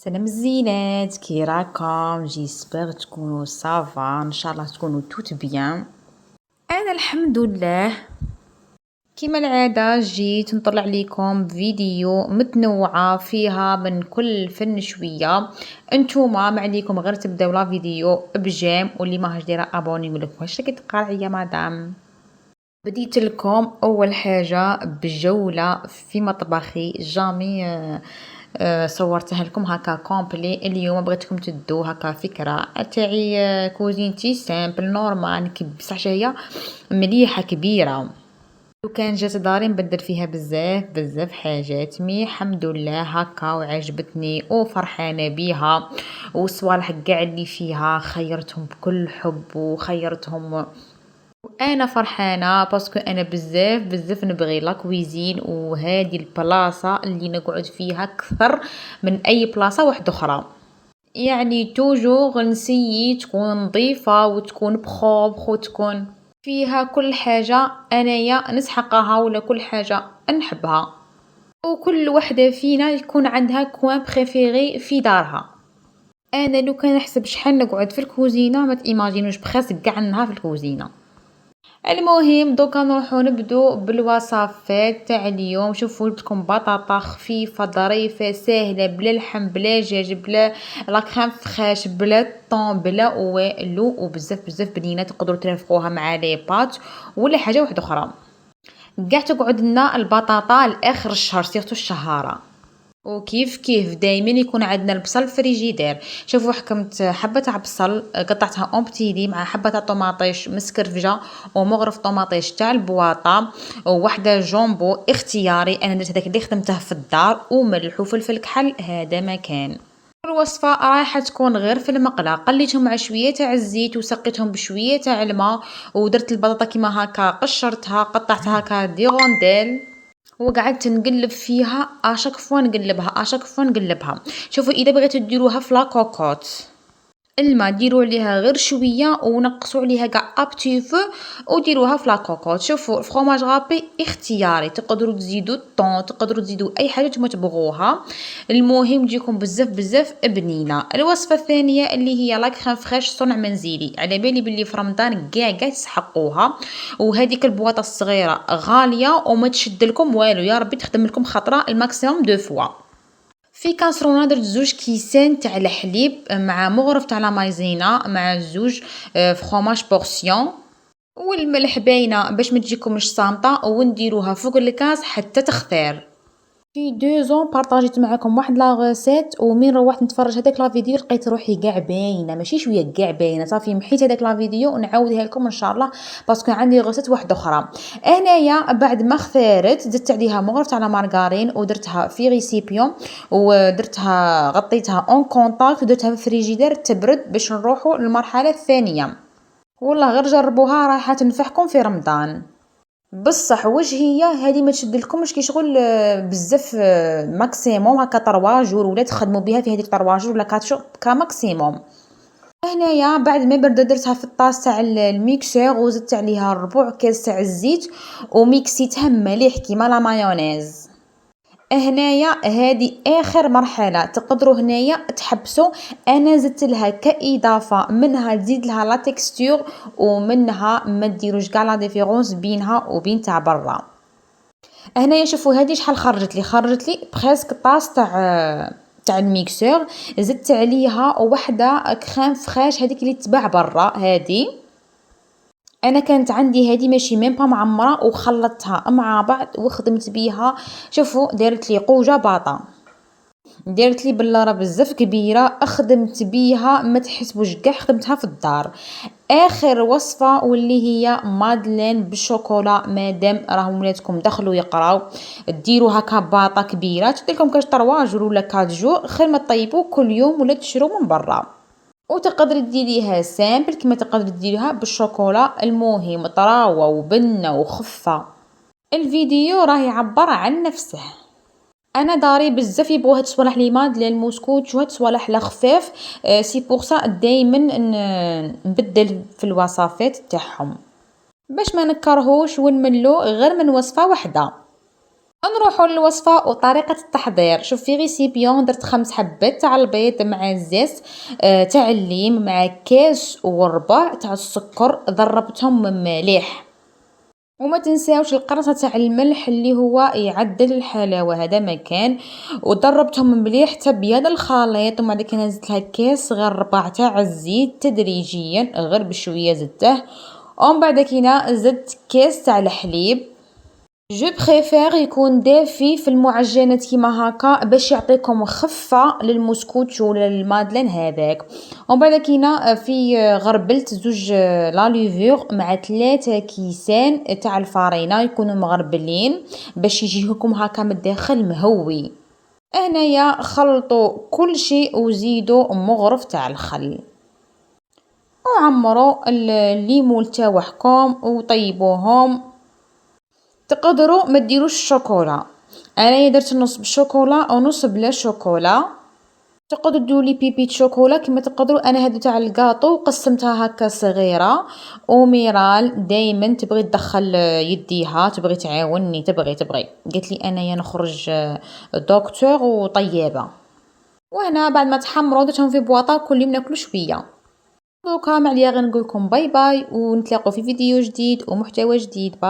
سلام الزينات، كي راكم؟ جيسبر تكونوا صافا، ان شاء الله تكونوا توت بيان. انا الحمد لله. كما العاده جيت نطلع لكم فيديو متنوعه فيها من كل فن شويه. انتوما ما عليكم غير تبداو لا فيديو بجيم، واللي ماهاش دايره ابوني ولك واش راكي تقرعي يا مدام. بديت لكم اول حاجه بجوله في مطبخي جامي. صورتها لكم هكا كومبلي. اليوم بغيتكم تدو هكا فكره تاعي. كوزينتي سامبل نورمال بصح هي مليحه كبيره. لو كان جات داري نبدل فيها بزاف بزاف حاجات، مي الحمد لله هكا وعجبتني وفرحانه بيها. والصوالح كاع اللي فيها خيرتهم بكل حب وخيرتهم. انا فرحانه باسكو انا بزاف بزاف نبغي لا كويزين، وهذه البلاصه اللي نقعد فيها اكثر من اي بلاصه واحده اخرى. يعني توجور نسيي تكون نظيفه وتكون بخوبخ وتكون فيها كل حاجه انايا نسحقها، ولا كل حاجه نحبها. وكل وحده فينا يكون عندها كوان بريفيري في دارها. انا لو كان نحسب شحال نقعد في الكوزينه ما تيماجينوش بخاس كاع النهار في الكوزينه. المهم دوكا نروحو نبدو بالوصفات تاع اليوم. شوفوا لكم بطاطا خفيفه ظريفه ساهله، بلا لحم بلا دجاج بلا لا كريم فريش بلا طون بلا والو، وبزاف بزاف بنينه تقدروا ترافقوها مع لي بات ولا حاجه واحده اخرى. كاع تقعد لنا البطاطا لاخر الشهر سيرتو الشهاره. وكيف كيف دايما يكون عندنا البصل فريجيدير. شوفوا حكمت حبه تاع بصل قطعتها اون بتيلي مع حبه تاع طوماطيش مسكرفجه ومغرف طوماطيش تاع البواطه وواحده جامبو اختياري. انا درت هذاك اللي خدمته في الدار، وملح وفلفل كحل هذا مكان. الوصفه رايحه تكون غير في المقله. قليتهم مع شويه تاع الزيت وسقيتهم بشويه تاع الماء، ودرت البطاطا كيما هكا قشرتها قطعتها هكا دي رونديل، وقعدت نقلب فيها اشاك فوا نقلبها اشاك فوا نقلبها. شوفوا اذا بغيتو ديروها في لاكوكوت الماء ديروا عليها غير شويه ونقصوا عليها كاع ابتي فو وديروها في لاكوكوت. شوفوا الفرomاج غابي اختياري، تقدروا تزيدوا الطون تقدروا تزيدوا اي حاجه نتوما تبغوها. المهم تجيكم بزاف بزاف بنينه. الوصفه الثانيه اللي هي لا كريم فريش صنع منزلي، على بالي بلي في رمضان كاع تسحقوها. وهذيك البواطه الصغيره غاليه وما تشد لكم والو، يا ربي تخدم لكم خطره الماكسيموم دو فوا. في كاسرونه درت 2 كيسان تاع الحليب مع مغرف تاع لا مايزينا مع 2 فرomاج بورسيون، والملح باينه باش ما تجيكمش صامطه، ونديروها فوق الكاس حتى تختار. في 2 بارطاجيت معكم واحد لا غوسيت، ومن روحت نتفرج هذاك لا فيديو لقيت روحي كاع باينه ماشي شويه كاع باينه. صافي محيت هذاك لا فيديو ونعاودها لكم ان شاء الله باسكو عندي غوسيت واحده اخرى. انايا بعد ما اختارت زدت عليها مغرف تاع لا مارغارين ودرتها في ريسيبيون، ودرتها غطيتها اون كونتاكت ودرتها في الفريجيدير تبرد باش نروحوا للمرحله الثانيه. والله غير جربوها راح تنفعكم في رمضان. بصح وجهيه هذه ما تشدلكمش كي شغل بزاف. ماكسيموم هكا 3 جور ولا تخدموا بها في هذيك 3 جور ولا 4 جور كماكسيموم. هنايا بعد ما برد درتها في الطاس تاع الميكسور وزدت عليها ربع كاس تاع الزيت وميكسيتها مليح كيما لا مايونيز. هنايا هذه اخر مرحله تقدروا هنايا تحبسوا. انا زدت لها كاضافه منها تزيد لها لا تكستور، ومنها ما ديروش كاع لا ديفيرونس بينها وبين تاع برا. هنايا شوفوا هذه شحال خرجت لي بريسك طاس تاع الميكسور. زدت عليها وحده كريم فريش هذيك اللي تباع برا. هذه انا كانت عندي هذه ماشي ميم با معمره وخلطتها مع بعض وخدمت بيها. شوفوا دارت لي قوجه باطا، دارت لي بلاره بزاف كبيره خدمت بيها ما تحسبوش كاع خدمتها في الدار. اخر وصفه واللي هي مادلين بالشوكولا. مادام راهم ولادكم دخلوا يقراو ديروا هكا باطا كبيره تديرلكم كاش 3 جور ولا 4 جور، خير ما طيبوا كل يوم ولا تشرو من برا. وتقدري ديريها سامبل كما تقدري ديريها بالشوكولا. المهم طراوه وبنه وخفه. الفيديو راه يعبر عن نفسه. انا داري بزاف يبغوا هاد الصوالح لي مادلين موسكوت وهاد الصوالح لا خفاف. سي بور سا دائما نبدل في الوصفات تاعهم باش ما نكرهوش ونملو غير من وصفه واحده. نروحو للوصفة وطريقة التحضير. شوف في ريسيبيون درت 5 حبات تاع البيض مع الزيت تاع الليم مع كاس وربع تاع السكر ضربتهم مليح، وما تنساوش القرصة تاع الملح اللي هو يعدل الحلاوة هذا مكان، وضربتهم مليح حتى بيان الخليط، ومن بعد كي نزلت لها كاس غير ربع تاع الزيت تدريجيا غير بشوية زدته، ومن بعد كينا زدت كاس تاع الحليب. جو بريفير يكون دافي في المعجنات كيما هكا باش يعطيكم خفة للمسكوتش ولا للمادلين هذاك. ومن بعد كينا في غربلت زوج لاليفور مع 3 كيسان تاع الفارينة يكونوا مغربلين باش يجيكم هكا من الداخل مهوي. هنايا خلطوا كل شيء وزيدوا مغرف تاع الخل، وعمروا الليمون تاوعكم وطيبوهم. تقدروا ما ديروش الشوكولا، انايا درت نص بالشوكولا ونص بلا شوكولا. تقدروا ديروا لي بيبيت شوكولا كما تقدروا. انا هادو تاع الكاطو قسمتها هكا صغيره، وميرال دائما تبغي تدخل يديها تبغي تعاوني تبغي قالت لي انايا نخرج دكتور وطيابه. وهنا بعد ما تحمروا درتهم في بواطه كل يوم ناكلوا شويه. دوكا ما عليا غير نقول لكم باي باي، ونتلاقوا في فيديو جديد ومحتوى جديد. باي.